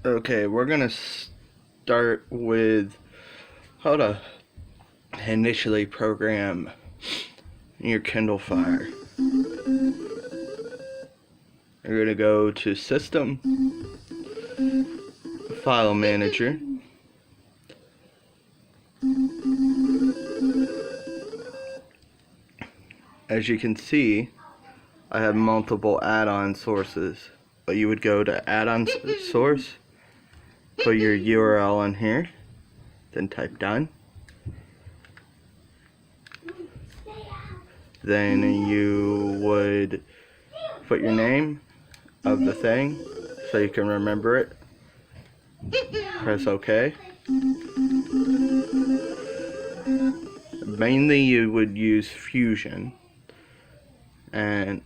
Okay, we're gonna start with how to initially program your Kindle Fire. You're gonna go to System, File Manager, as you can see, I have multiple add-on sources, but you would go to add-on source, put your URL in here, then type done. Then you would put your name of the thing so you can remember it. Press OK. Mainly you would use Fusion, and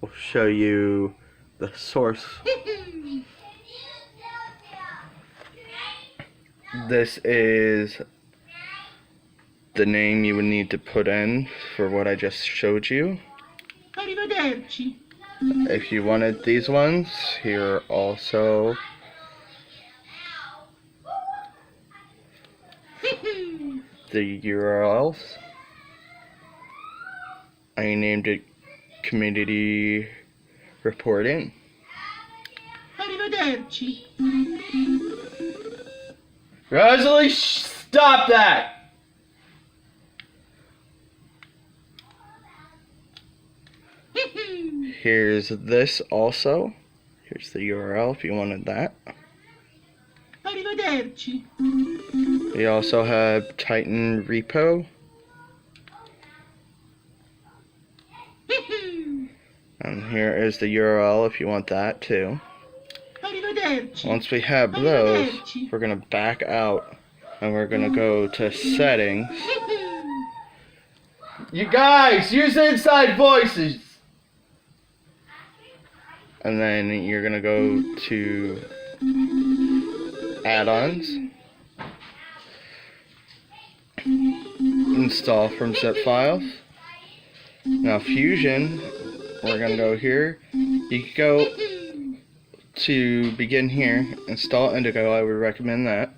we'll show you the source. This is the name you would need to put in for what I just showed you. Arrivederci. If you wanted these ones, here are also the URLs. I named it Community Reporting. Arrivederci. Rosalie, stop that! Here's this also. Here's the URL if you wanted that. Arrivederci. We also have Titan Repo. And here is the URL if you want that too. Arrivederci. Once we have those, we're going to back out and we're going to go to Settings. You guys, use inside voices! And then you're going to go to Add-ons. Install from zip files. Now Fusion, we're going to go here. You can go to begin here, install Indigo, I would recommend that.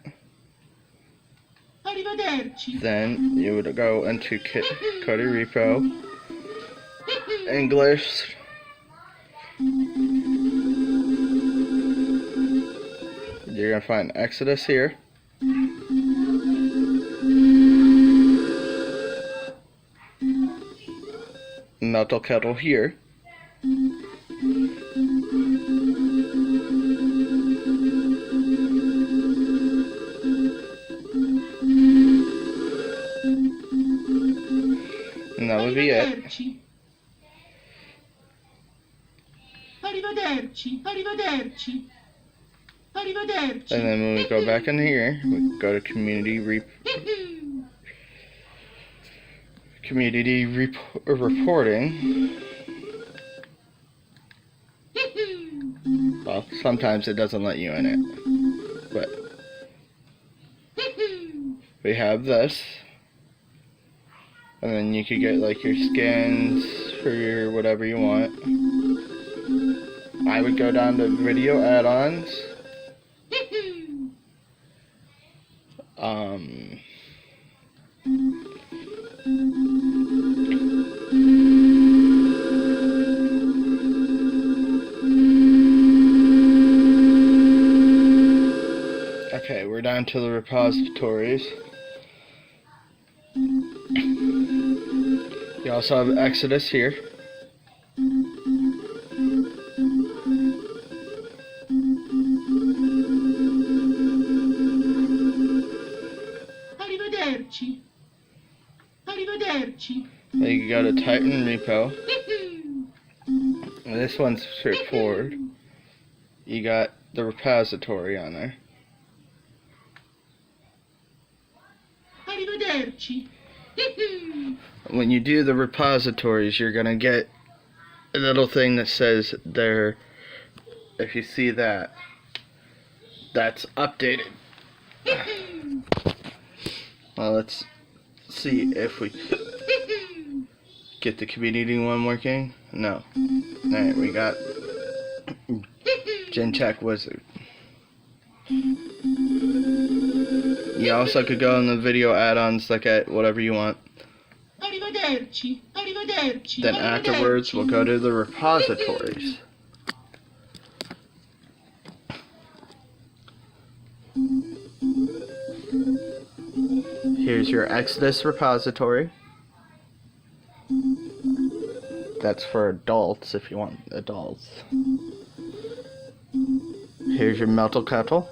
Arrivederci. Then you would go into kodi repo, English, you're going to find Exodus here. Metal Kettle here. And that would be it. Arrivederci. Arrivederci. Arrivederci. And then when we go back in here, we go to community reporting. Well, sometimes it doesn't let you in it, but we have this, and then you could get like your skins for your whatever you want. I would go down to video add-ons. Okay, we're down to the repositories. You also have Exodus here. Arrivederci. Arrivederci. Then you can go to Titan Repo. And this one's straightforward. You got the repository on there. Arrivederci. When you do the repositories, you're gonna get a little thing that says there, if you see that, that's updated. Well, let's see if we get the community one working. No. Alright, we got Gen Check Wizard. You also could go in the video add-ons, look at whatever you want. Arrivederci. Arrivederci. Then afterwards, we'll go to the repositories. Here's your Exodus repository. That's for adults if you want adults. Here's your Metal Kettle.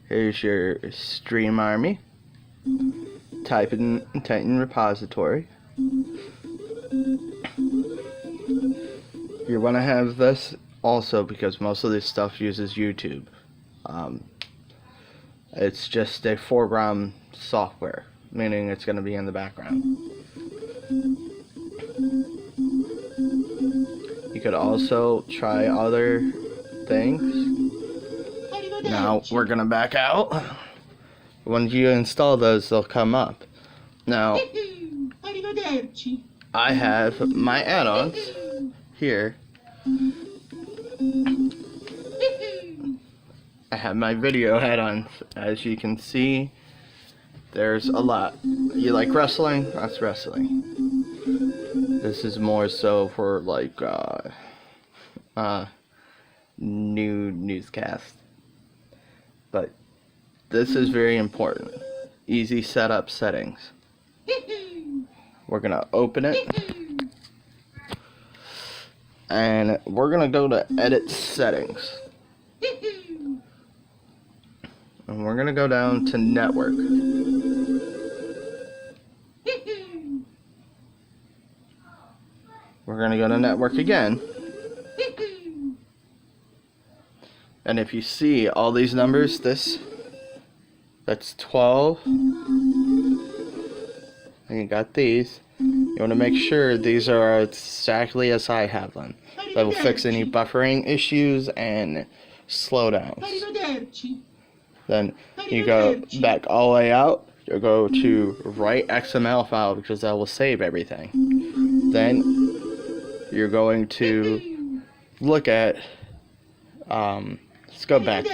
Here's your Stream Army. Titan repository. You want to have this also because most of this stuff uses YouTube. It's just a foreground software, meaning it's going to be in the background. You could also try other things. Now we're going to back out. When you install those, they'll come up. Now, I have my add-ons here. I have my video add-ons. As you can see, there's a lot. You like wrestling? That's wrestling. This is more so for like new newscast. But this is very important. Easy setup settings. We're gonna open it. And we're gonna go to edit settings. And we're gonna go down to network. We're gonna go to network again. And if you see all these numbers, that's 12. And you got these. You want to make sure these are exactly as I have them. That will fix any buffering issues and slowdowns. Then you go back all the way out. You'll go to write XML file because that will save everything. Then you're going to look at let's go back.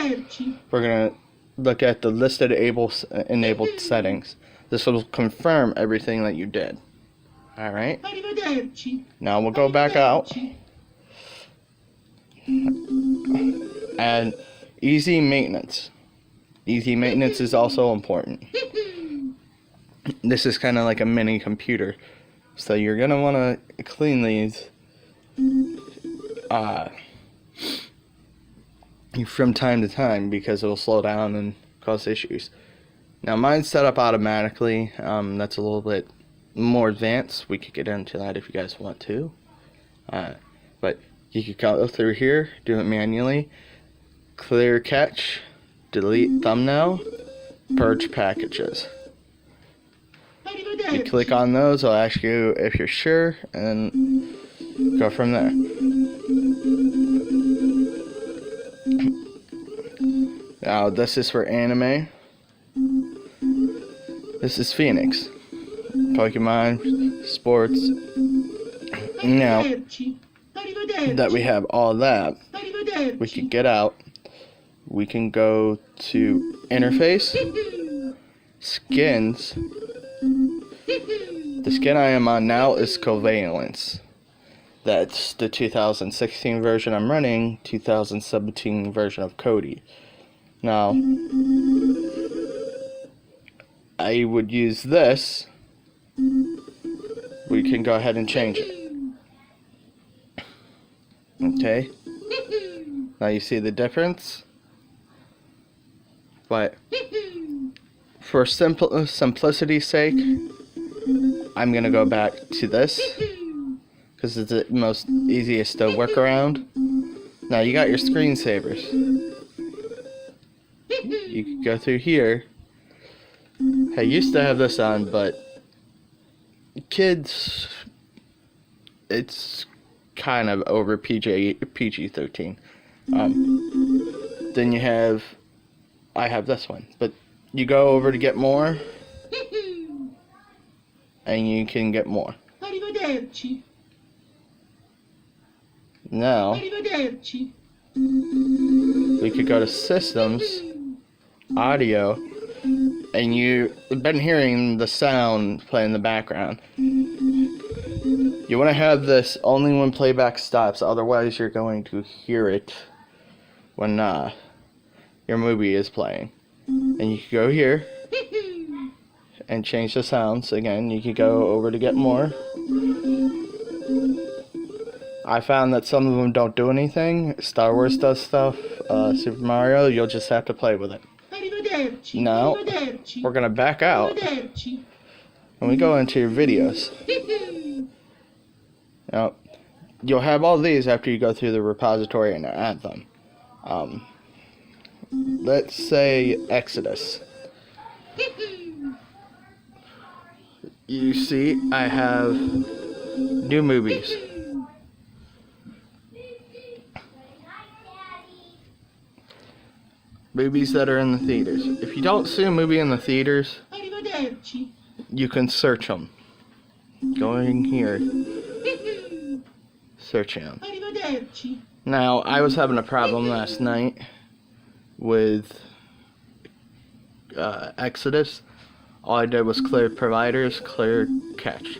We're going to look at the listed enabled settings. This will confirm everything that you did. Alright? Now we'll go back out. And easy maintenance. Easy maintenance is also important. This is kind of like a mini computer. So you're going to want to clean these from time to time because it will slow down and cause issues. Now mine's set up automatically. That's a little bit more advanced. We could get into that if you guys want to. But you could go through here, do it manually. Clear cache, delete thumbnail, purge packages. You click on those, it'll ask you if you're sure, and then go from there. Now this is for anime. This is Phoenix. Pokemon, sports. Now that we have all that, we can get out. We can go to interface, skins. The skin I am on now is Covalence. That's the 2016 version I'm running, 2017 version of Kodi. Now, I would use this. We can go ahead and change it. Okay. Now you see the difference? But for simplicity's sake, I'm going to go back to this because it's the most easiest to work around. Now you got your screensavers. You can go through here. I used to have this on, but kids, it's kind of over PG-13. Then I have this one, but you go over to get more, and you can get more. Arrivederci. Now, Arrivederci. we could go to Systems, Audio, and you've been hearing the sound play in the background. You want to have this only when playback stops, otherwise you're going to hear it when your movie is playing. And you can go here and change the sounds. Again, you could go over to get more. I found that some of them don't do anything. Star Wars does stuff. Super Mario, you'll just have to play with it. Arrivederci. Now, Arrivederci. we're going to back out Arrivederci. and we go into your videos. Now, you'll have all these after you go through the repository and add them. Let's say Exodus. You see, I have new movies. Movies that are in the theaters. If you don't see a movie in the theaters, Arrivederci. you can search them. Going here, searching them. Arrivederci. Now, I was having a problem last night with Exodus. All I did was clear providers, clear cache.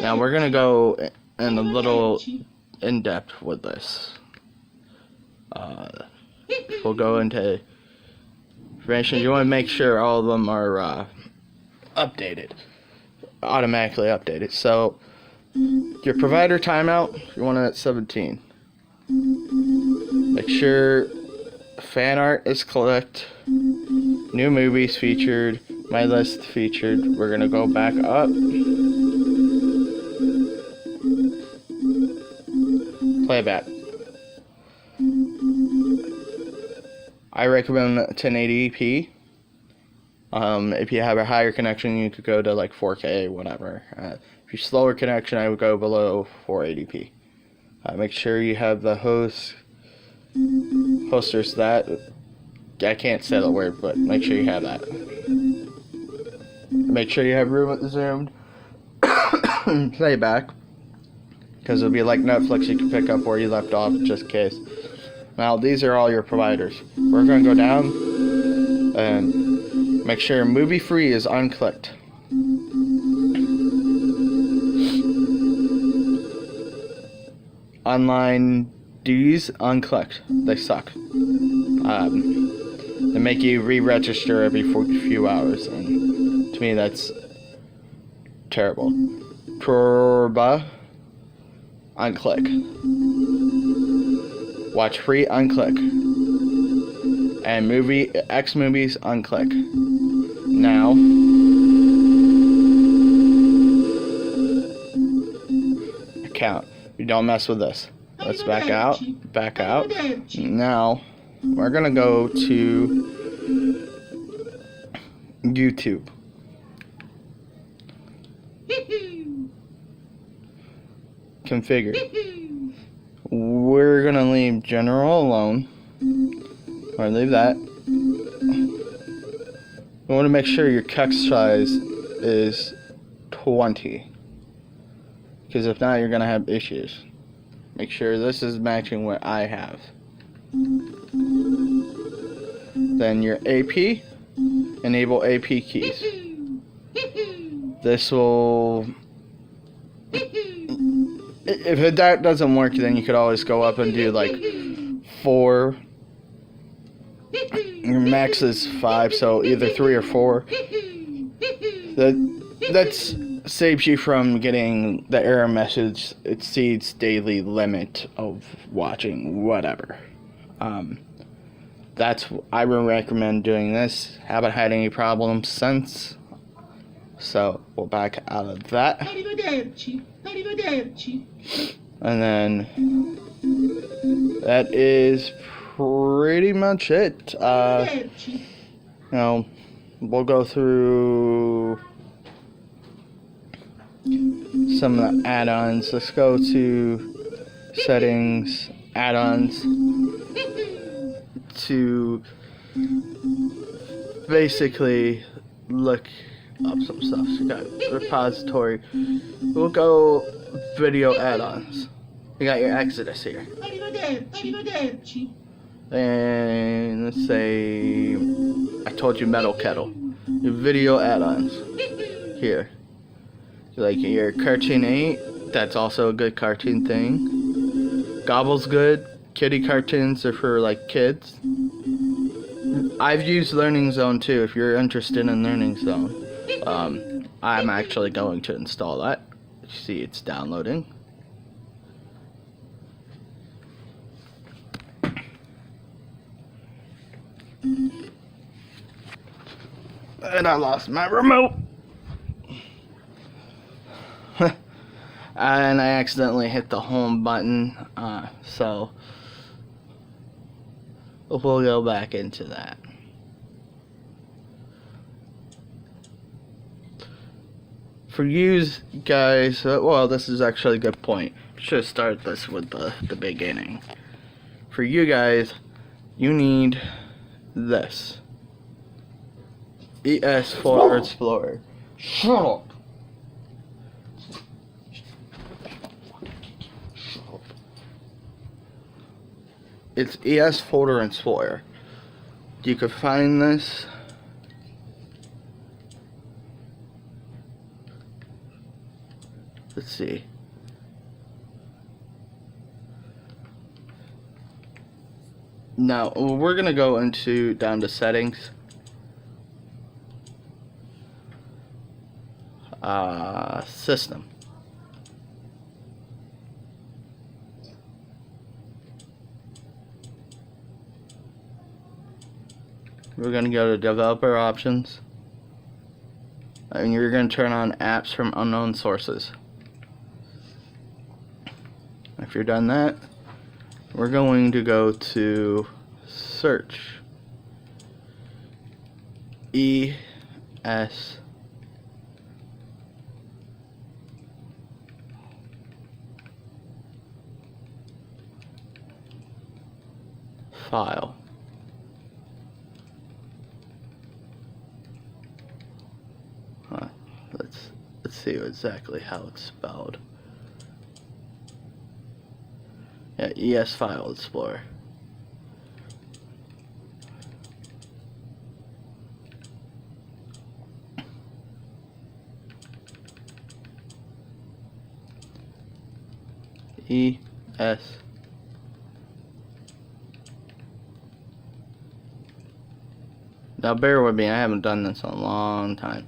Now we're gonna go in a little in depth with this. We'll go into information. You want to make sure all of them are updated, automatically updated. So your provider timeout, you want it at 17. Make sure fan art is clicked, new movies featured, my list featured. We're gonna go back up, playback. I recommend 1080p. If you have a higher connection, you could go to like 4K, whatever. If you're slower connection, I would go below 480p. Make sure you have the hosters that. I can't say the word, but make sure you have that. Make sure you have room zoomed playback, because it'll be like Netflix. You can pick up where you left off just in case. Now these are all your providers. We're going to go down and make sure movie free is unclicked. Online D's unclicked. They suck. They make you re-register every few hours, and to me that's terrible. Proba unclick. Watch free unclick. And movie X movies unclick. Now account. You don't mess with this. Let's back out. Back out. Now we're gonna go to YouTube. Configure. We're gonna leave general alone. Or leave that. You want to make sure your text size is 20. Because if not, you're gonna have issues. Make sure this is matching what I have. Then your AP, enable AP keys. This will, if that doesn't work, then you could always go up and do like 4. Your max is 5, so either 3 or 4. That's saves you from getting the error message, exceeds daily limit of watching, whatever. I would recommend doing this. Haven't had any problems since. So we'll back out of that. Arrivederci. Arrivederci. And then that is pretty much it. We'll go through some of the add-ons. Let's go to settings, add-ons, to basically look up some stuff. So you got repository. We'll go video add-ons. You got your Exodus here. Arrivederci. Arrivederci. And let's say I told you Metal Kettle. Your video add-ons here. Like your Cartoon 8, that's also a good cartoon thing. Gobble's good. Kitty cartoons are for like kids. I've used Learning Zone too. If you're interested in Learning Zone, I'm actually going to install that. You see, it's downloading. And I lost my remote. And I accidentally hit the home button, so we'll go back into that. For you guys, well, this is actually a good point. Should start this with the beginning. For you guys, you need this. ES Folder Explorer. Shut up. It's ES Folder Explorer. You can find this let's see. Now we're gonna go into down to settings. System. We're going to go to developer options, and you're going to turn on apps from unknown sources. If you're done that, we're going to go to search. ES file. Let's see exactly how it's spelled. Yeah, ES File Explorer. ES Now bear with me, I haven't done this in a long time.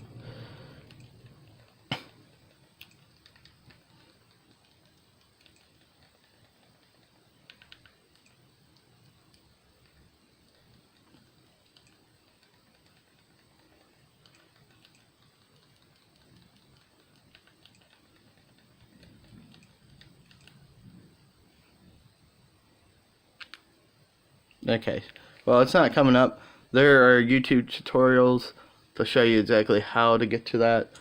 Okay, well, it's not coming up. There are YouTube tutorials to show you exactly how to get to that,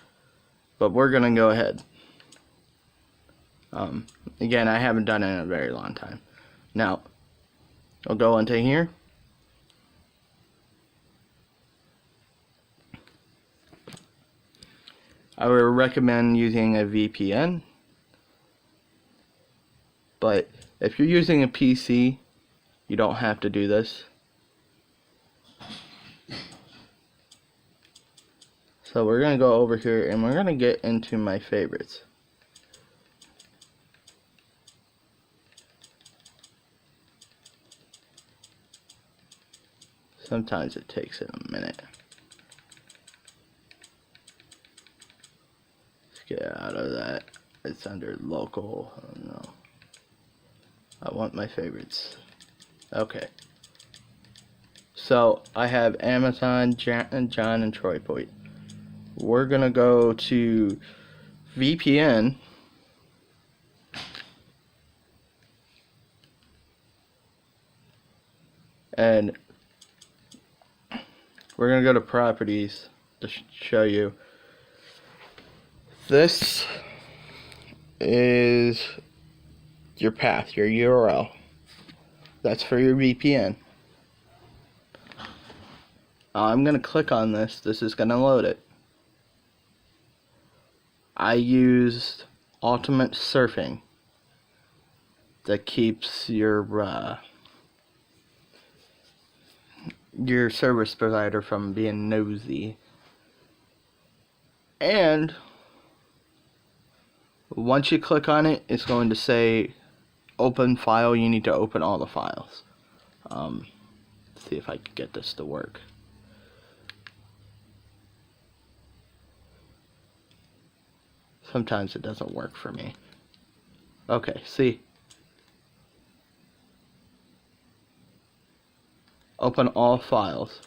but we're gonna go ahead. Again, I haven't done it in a very long time. Now, I'll go into here. I would recommend using a VPN, but if you're using a PC, you don't have to do this. So we're going to go over here and we're going to get into my favorites. Sometimes it takes it a minute. Let's get out of that. It's under local. Oh, no. I want my favorites. Okay. So I have Amazon, John and Troy Point. We're gonna go to VPN. And we're gonna go to properties to show you. This is your path, your URL. That's for your VPN. I'm gonna click on this. This is gonna load it. I used Ultimate Surfing that keeps your service provider from being nosy. And once you click on it, it's going to say open file. You need to open all the files. Let's see if I can get this to work. Sometimes it doesn't work for me. Okay, see? Open all files.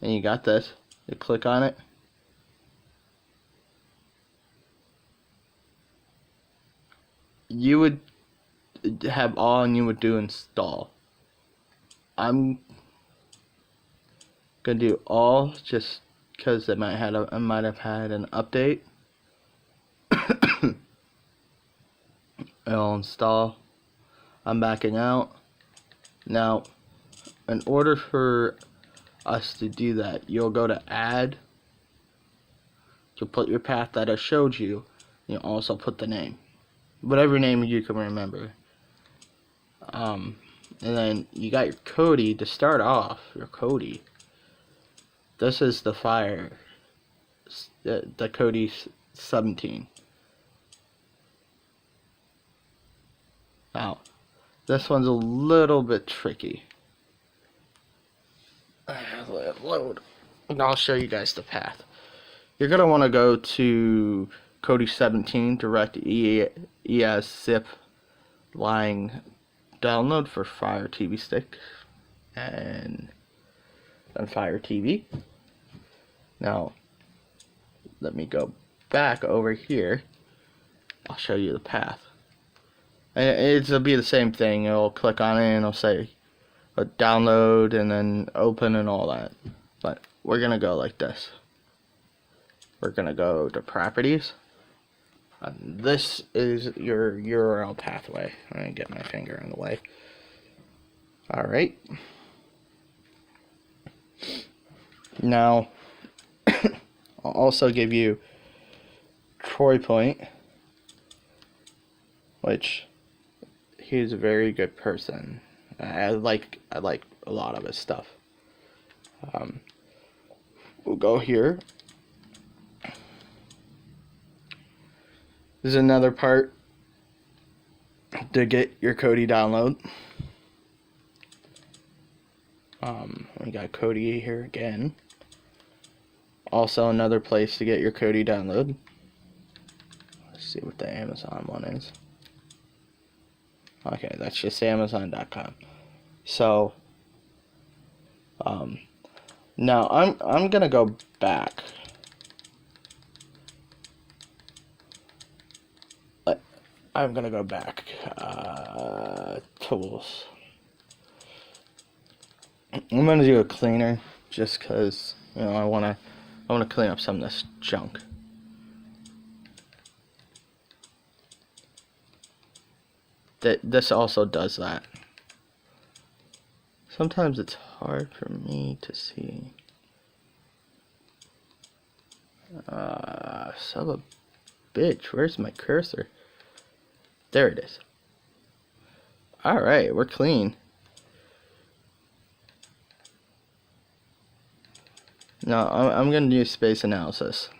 And you got this. You click on it. You would have all and you would do install. I'm gonna do all just because I might have had an update. It'll install. I'm backing out. Now, in order for us to do that, you'll go to add. You'll put your path that I showed you. You'll also put the name, whatever name you can remember. And then you got your kodi to start off. Your kodi. This is the fire. The kodi 17. Now, this one's a little bit tricky. Let it load. And I'll show you guys the path. You're gonna want to go to kodi 17 direct ES zip line download for Fire TV stick and then Fire TV. Now, let me go back over here. I'll show you the path. And it'll be the same thing. It'll click on it and it'll say download and then open and all that. But we're gonna go like this. We're gonna go to properties. And this is your URL pathway. I'm gonna get my finger in the way. Alright. Now, I'll also give you Troy Point, which he's a very good person. I like a lot of his stuff. We'll go here. This is another part to get your kodi download. We got kodi here again. Also another place to get your kodi download. Let's see what the Amazon one is. Okay, that's just Amazon.com. So, now I'm gonna go back. I'm gonna go back. Tools. I'm gonna do a cleaner just because I wanna clean up some of this junk. This also does that. Sometimes it's hard for me to see. Son of a bitch, where's my cursor? There it is. Alright, we're clean. Now, I'm going to do space analysis.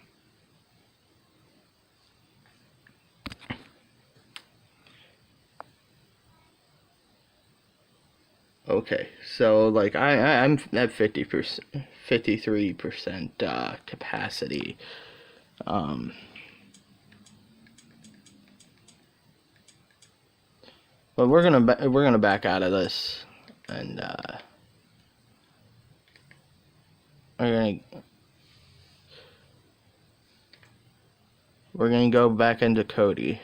Okay, so like I'm at 50%, 53% capacity. But we're gonna back out of this, and we're gonna go back into kodi.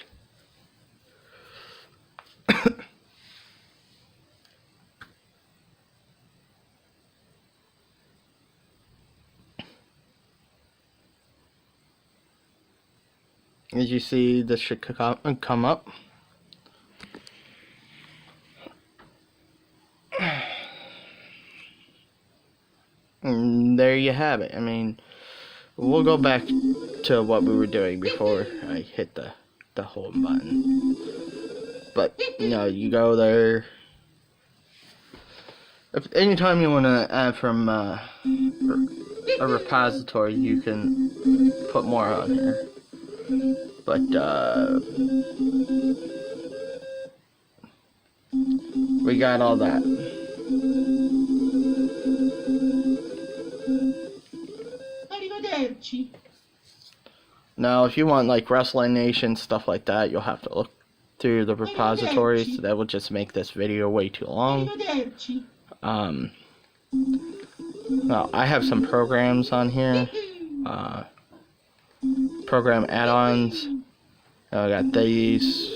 As you see, this should come up. And there you have it. I mean, we'll go back to what we were doing before I hit the home button. But, you go there. If anytime you want to add from a repository, you can put more on here. But, we got all that. Arrivederci. Now, if you want like Wrestling Nation, stuff like that, you'll have to look through the repositories. That will just make this video way too long. Arrivederci. Well, I have some programs on here. Program add-ons. I got these.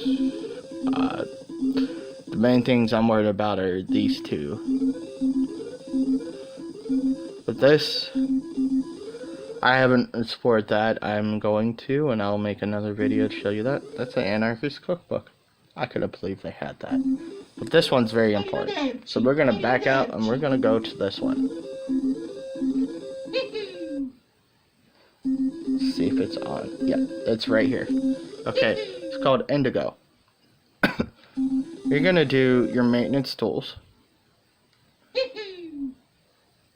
The main things I'm worried about are these two. But this, I haven't explored that. I'm going to, and I'll make another video to show you that. That's an Anarchist cookbook. I couldn't believe they had that. But this one's very important. So we're going to back out, and we're going to go to this one. Let's see if it's on. Yeah, it's right here. Okay, it's called Indigo. You're going to do your maintenance tools.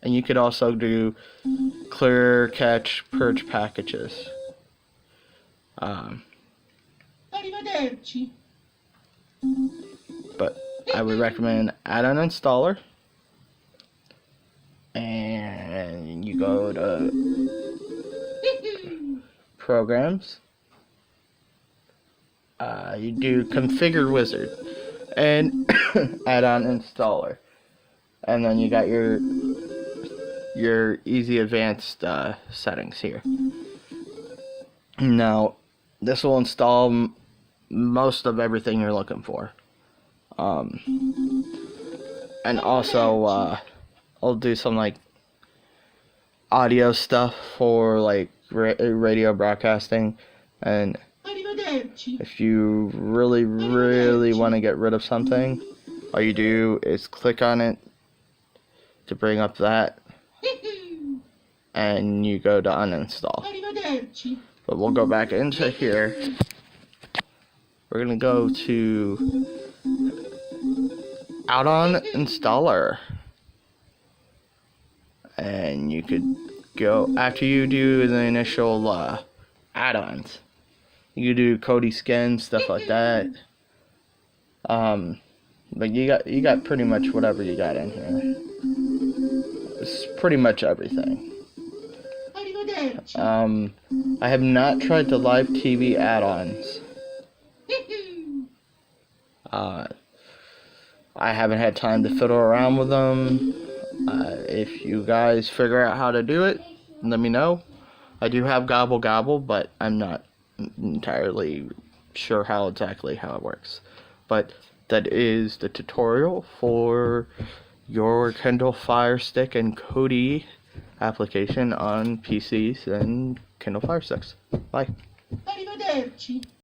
And you could also do clear, catch, purge packages. Arrivederci. But I would recommend add-on installer. And you go to programs. You do configure wizard and add-on installer. And then you got your easy advanced settings here. Now, this will install most of everything you're looking for. And also, I'll do some like audio stuff for like radio broadcasting. And if you really want to get rid of something, all you do is click on it to bring up that, and you go to uninstall. But we'll go back into here. We're gonna go to add-on installer, and you could go after you do the initial add-ons. You do kodi skin, stuff like that. But you got pretty much whatever you got in here. It's pretty much everything. I have not tried the live TV add-ons. I haven't had time to fiddle around with them. If you guys figure out how to do it, let me know. I do have Gobble Gobble, but I'm not entirely sure exactly how it works. But that is the tutorial for your Kindle Fire Stick and Kodi application on PCs and Kindle Fire Sticks. Bye.